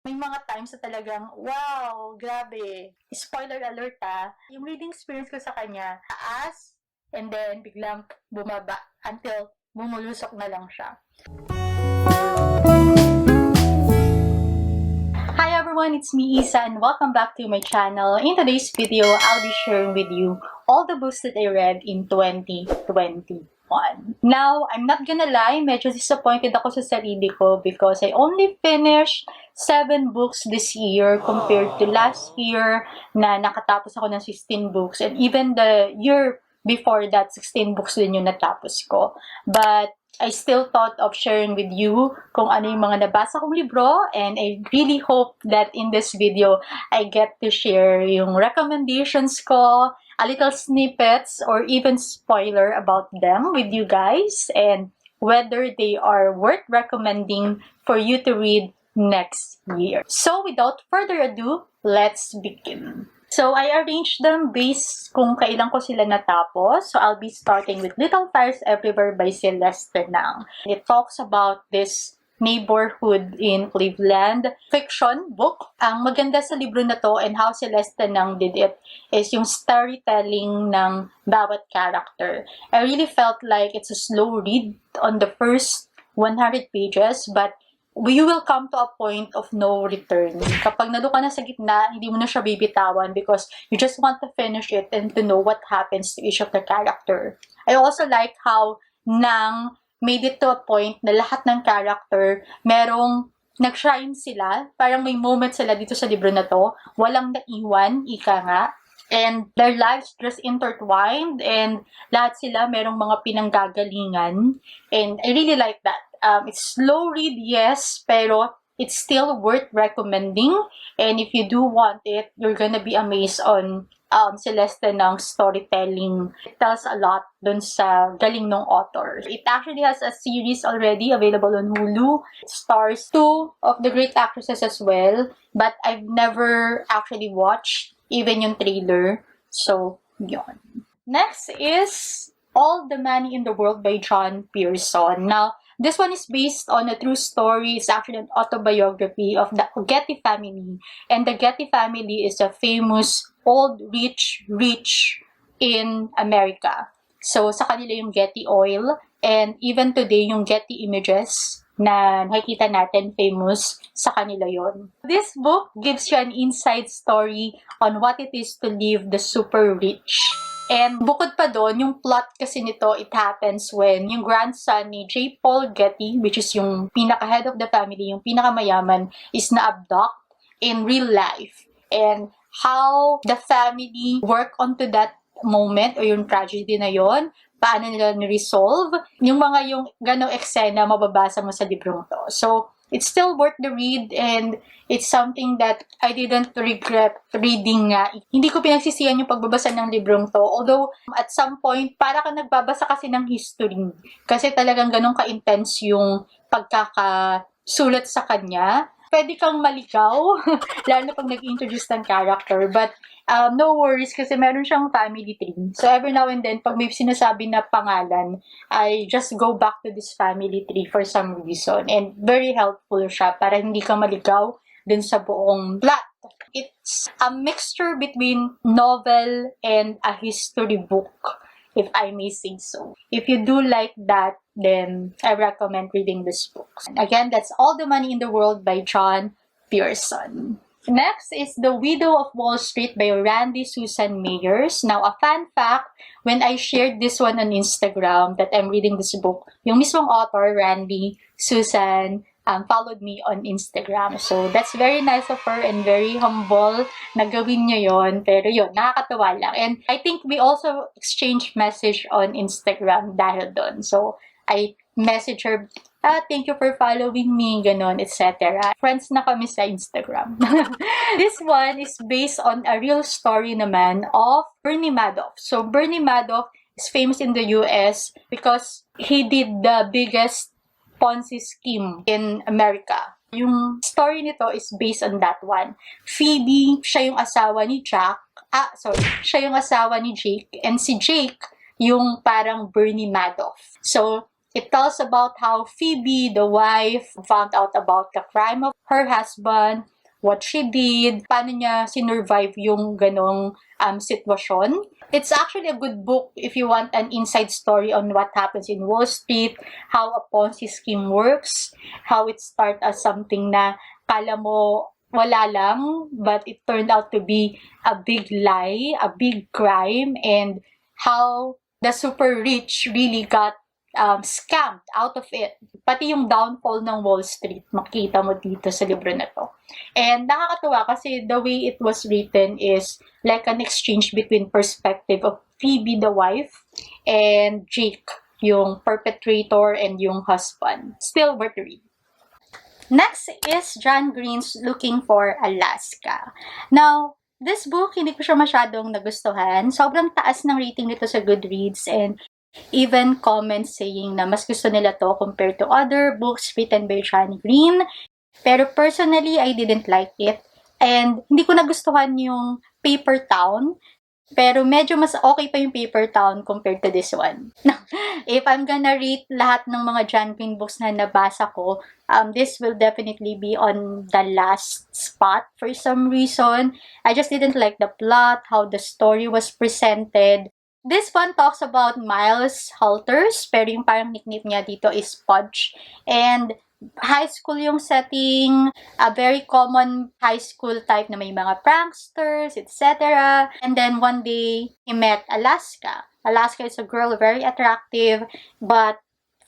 May mga times na talagang, wow, grabe. Spoiler alert yung reading experience ko sa kanya, taas, and then biglang bumaba until bumulusok na lang siya. Hi everyone, it's me Isa and welcome back to my channel. In today's video, I'll be sharing with you all the books that I read in 2021. Now, I'm not gonna lie, medyo disappointed ako sa sarili ko because I only finished 7 books this year compared to last year na nakatapos ako ng 16 books, and even the year before that, 16 books din yung natapos ko. But I still thought of sharing with you kung ano yung mga nabasa kong libro, and I really hope that in this video, I get to share yung recommendations ko, a little snippets, or even spoiler about them with you guys, and whether they are worth recommending for you to read next year. So without further ado, let's begin. So, I arranged them based kung kailan ko sila natapos. So, I'll be starting with Little Fires Everywhere by Celeste nang. It talks about this neighborhood in Cleveland fiction book. Ang maganda sa libro na to and how Celeste nang did it is yung storytelling ng bawat character. I really felt like it's a slow read on the first 100 pages, but you will come to a point of no return. Kapag nado ka na sa gitna, hindi mo na siya bibitawan because you just want to finish it and to know what happens to each of the character. I also like how Nang made it to a point na lahat ng character, merong nag-shine sila. Parang may moment sila dito sa libro na to. Walang naiwan, ika nga. And their lives just intertwined, and lahat sila merong mga pinanggagalingan. And I really like that. It's slow read, yes, pero it's still worth recommending. And if you do want it, you're gonna be amazed on Celeste ng storytelling. It tells a lot dun sa galing ng author. It actually has a series already available on Hulu. It stars 2 of the great actresses as well, but I've never actually watched even yung trailer. So, yun. Next is All the Money in the World by John Pearson. Now, this one is based on a true story. It's actually an autobiography of the Getty family. And the Getty family is a famous old rich in America. So, sa kanila yung Getty Oil. And even today, yung Getty Images na nakikita natin, famous sa kanila yon. This book gives you an inside story on what it is to live the super rich. And bukod pa doon, yung plot kasi nito, it happens when yung grandson ni J. Paul Getty, which is yung pinaka-head of the family, yung pinaka-mayaman, is na-abduct in real life. And how the family work onto that moment o yung tragedy na yon, paano nila ni-resolve, yung ganong eksena mababasa mo sa librong to. So, it's still worth the read, and it's something that I didn't regret reading nga. Hindi ko pinagsisihan yung pagbabasa ng librong to. Although, at some point, para ka nagbabasa kasi ng history. Kasi talagang ganun ka-intense yung pagkakasulat sa kanya. Pwede kang maligaw, lalo na pag nag-introduce ng character. But, no worries kasi meron siyang family tree. So, every now and then, pag may sinasabi na pangalan, I just go back to this family tree for some reason. And very helpful siya para hindi ka maligaw dun sa buong plot. It's a mixture between novel and a history book, if I may say so. If you do like that, then I recommend reading this book. Again, that's All the Money in the World by John Pearson. Next is The Widow of Wall Street by Randy Susan Meyers. Now, a fun fact, when I shared this one on Instagram that I'm reading this book, yung mismong author, Randy Susan, followed me on Instagram. So, that's very nice of her and very humble na gawin niya yon. Pero yun, nakakatawa lang. And I think we also exchanged message on Instagram dahil doon. So, I message her, thank you for following me, ganon, etc. Friends na kami sa Instagram. This one is based on a real story naman of Bernie Madoff. So, Bernie Madoff is famous in the US because he did the biggest Ponzi scheme in America. Yung story nito is based on that one. Phoebe, siya yung asawa ni siya yung asawa ni Jake, and si Jake, yung parang Bernie Madoff. So, It tells about how Phoebe, the wife, found out about the crime of her husband, what she did, paano niya sinurvive yung ganong sitwasyon. It's actually a good book if you want an inside story on what happens in Wall Street, how a Ponzi scheme works, how it started as something na kala mo wala lang, but it turned out to be a big lie, a big crime, and how the super rich really got scammed out of it. Pati yung downfall ng Wall Street, makikita mo dito sa libro na to. And nakakatuwa kasi the way it was written is like an exchange between perspective of Phoebe, the wife, and Jake, yung perpetrator and yung husband. Still worth the read. Next is John Green's Looking for Alaska. Now, this book, hindi ko siya masyadong nagustuhan. Sobrang taas ng rating nito sa Goodreads and even comments saying na mas gusto nila to compared to other books written by John Green. Pero personally, I didn't like it. And hindi ko nagustuhan yung Paper Town. Pero medyo mas okay pa yung Paper Town compared to this one. If I'm gonna rate lahat ng mga John Green books na nabasa ko, this will definitely be on the last spot for some reason. I just didn't like the plot, how the story was presented. This one talks about Miles Halters, pero yung parang nickname niya dito is Pudge. And high school yung setting, a very common high school type na may mga pranksters, etc. And then one day, he met Alaska. Alaska is a girl, very attractive, but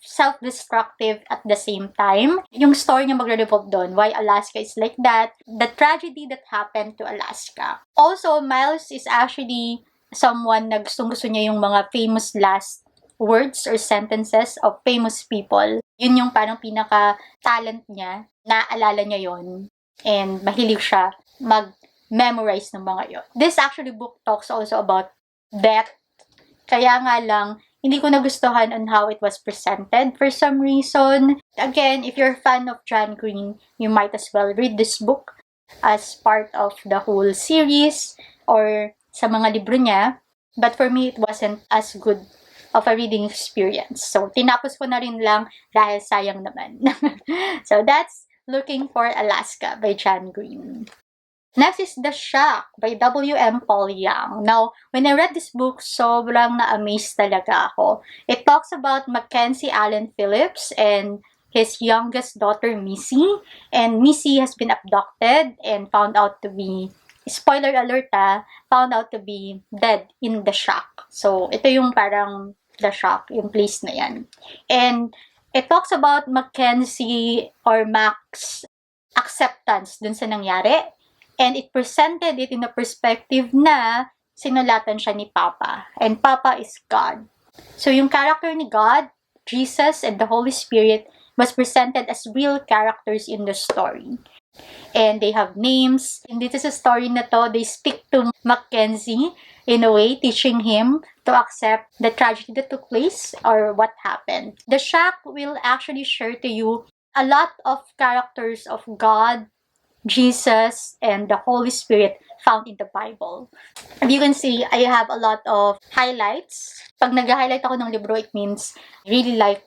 self-destructive at the same time. Yung story niya magre-revolve doon, why Alaska is like that, the tragedy that happened to Alaska. Also, Miles is actually someone na gustong-gusto niya yung mga famous last words or sentences of famous people. Yun yung parang pinaka-talent niya, naaalala niya yon and mahilig siya mag-memorize ng mga yon. This actually book talks also about death. Kaya nga lang, hindi ko nagustuhan on how it was presented for some reason. Again, if you're a fan of John Green, you might as well read this book as part of the whole series or sa mga libro niya. But for me, it wasn't as good of a reading experience. So, tinapos ko na rin lang dahil sayang naman. So, that's Looking for Alaska by John Green. Next is The Shack by W.M. Paul Young. Now, when I read this book, sobrang na-amaze talaga ako. It talks about Mackenzie Allen Phillips and his youngest daughter, Missy. And Missy has been abducted and found out to be, spoiler alert found out to be dead in the shack. So, ito yung parang The Shack, yung place na yan. And it talks about Mackenzie or Mac's acceptance dun sa nangyari. And it presented it in a perspective na sinulatan siya ni Papa. And Papa is God. So yung character ni God, Jesus, and the Holy Spirit was presented as real characters in the story. And they have names. And dito sa story na to, they speak to Mackenzie in a way, teaching him to accept the tragedy that took place or what happened. The Shack will actually share to you a lot of characters of God, Jesus, and the Holy Spirit found in the Bible. As you can see, I have a lot of highlights. Pag nag-highlight ako ng libro, it means really like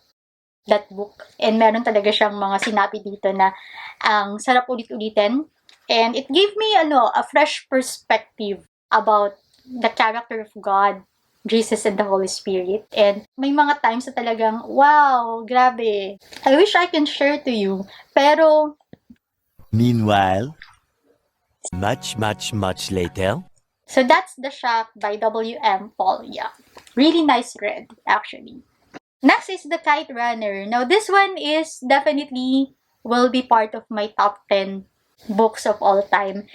that book. And meron talaga siyang mga sinabi dito na ang sarap ulit-ulitin. And it gave me a fresh perspective about the character of God, Jesus, and the Holy Spirit. And may mga times na talagang, wow, grabe. I wish I can share to you. Pero meanwhile, much later. So that's The Shack by W.M. Paul Young. Really nice read, actually. Next is The Kite Runner. Now, this one is definitely will be part of my top 10 books of all time.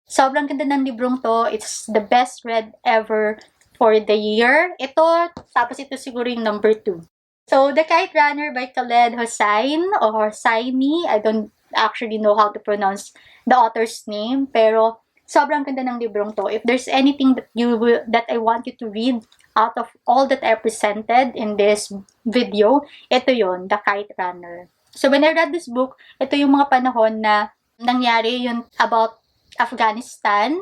Sobrang ganda ng librong to. It's the best read ever for the year. Ito, tapos ito siguro yung number 2. So, The Kite Runner by Khaled Hosseini or Hosseini. I don't actually know how to pronounce the author's name, pero sobrang ganda ng librong to. If there's anything that I want you to read out of all that I presented in this video, ito yon, The Kite Runner. So when I read this book, ito yung mga panahon na nangyari yun about Afghanistan.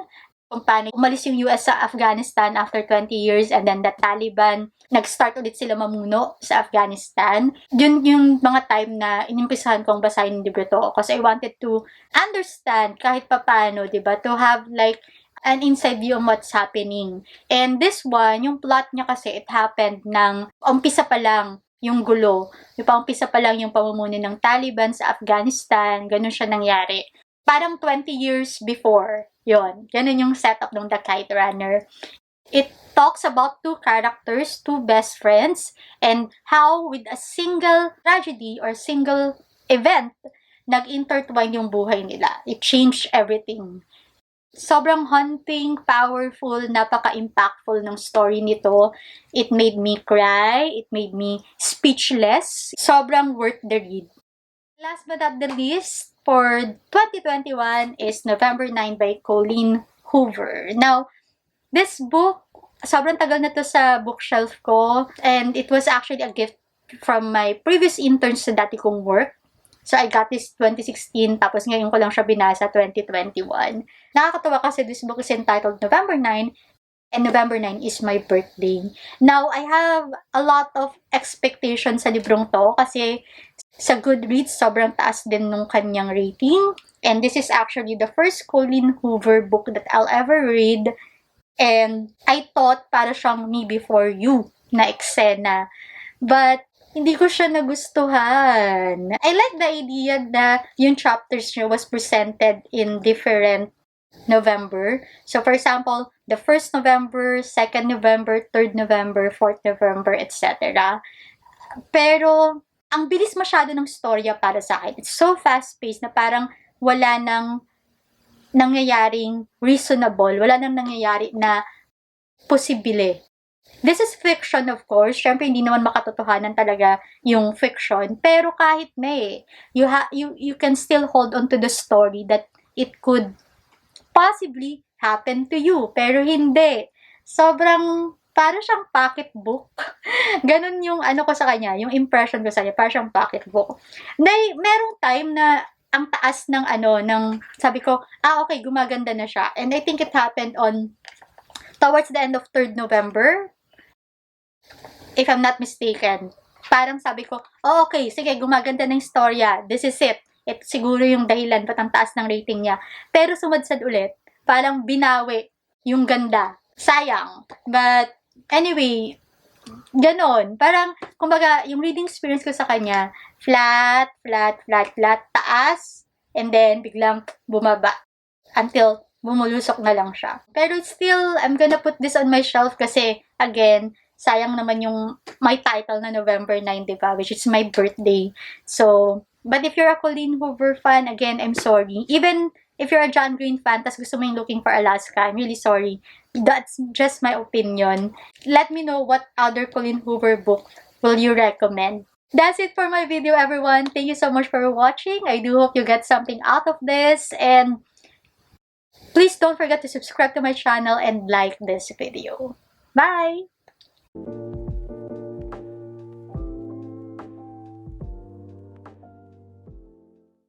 kung paano umalis yung US sa Afghanistan after 20 years and then the Taliban, nag-start ulit sila mamuno sa Afghanistan. Yun yung mga time na inimpisahan kong basahin yung libro to kasi I wanted to understand kahit papano, diba? To have like an inside view on what's happening. And this one, yung plot niya kasi, it happened ng umpisa pa lang yung gulo. Yung umpisa pa lang yung pamumuno ng Taliban sa Afghanistan, ganun siya nangyari. Parang 20 years before, yon. Ganun yung setup ng The Kite Runner. It talks about two characters, two best friends, and how with a single tragedy or single event, nag-intertwine yung buhay nila. It changed everything. Sobrang haunting, powerful, napaka-impactful ng story nito. It made me cry, it made me speechless. Sobrang worth the read. Last but not the least, for 2021 is November 9 by Colleen Hoover. Now, this book, sobrang tagal na to sa bookshelf ko, and it was actually a gift from my previous interns sa dati kong work. So, I got this 2016, tapos ngayon ko lang siya binasa 2021. Nakakatawa kasi this book is entitled November 9, and November 9 is my birthday. Now, I have a lot of expectations sa librong to kasi sa Goodreads, sobrang taas din nung kanyang rating. And this is actually the first Colleen Hoover book that I'll ever read. And I thought para siyang Me Before You na eksena. But hindi ko siya nagustuhan. I like the idea na yung chapters niya was presented in different November. So, for example, the 1st November, 2nd November, 3rd November, 4th November, etc. Pero, ang bilis masyado ng storya para sa akin. It's so fast-paced na parang wala nang nangyayaring reasonable, wala nang nangyayari na posibile. This is fiction, of course. Syempre, hindi naman makatotohanan talaga yung fiction. Pero kahit na you can still hold on to the story that it could possibly happen to you. Pero hindi. Sobrang para siyang pocketbook. Ganun yung ano ko sa kanya, yung impression ko sa kanya, para siyang pocketbook. Merong time na ang taas ng sabi ko, okay, gumaganda na siya. And I think it happened towards the end of 3rd November, if I'm not mistaken. Parang sabi ko, okay, sige, gumaganda na yung storya. This is it. Ito siguro yung dahilan ba't ang taas ng rating niya. Pero sumadsad ulit, parang binawi yung ganda. Sayang. But anyway, ganon. Parang, kumbaga, yung reading experience ko sa kanya, flat, taas, and then biglang bumaba until bumulusok na lang siya. Pero still, I'm gonna put this on my shelf kasi, again, sayang naman yung my title na November 9, diba? Which is my birthday. So, but if you're a Colleen Hoover fan, again, I'm sorry. Even if you're a John Green fan, tas gusto mo yung Looking for Alaska, I'm really sorry. That's just my opinion. Let me know what other Colleen Hoover book will you recommend. That's it for my video, everyone. Thank you so much for watching. I do hope you get something out of this. And please don't forget to subscribe to my channel and like this video. Bye!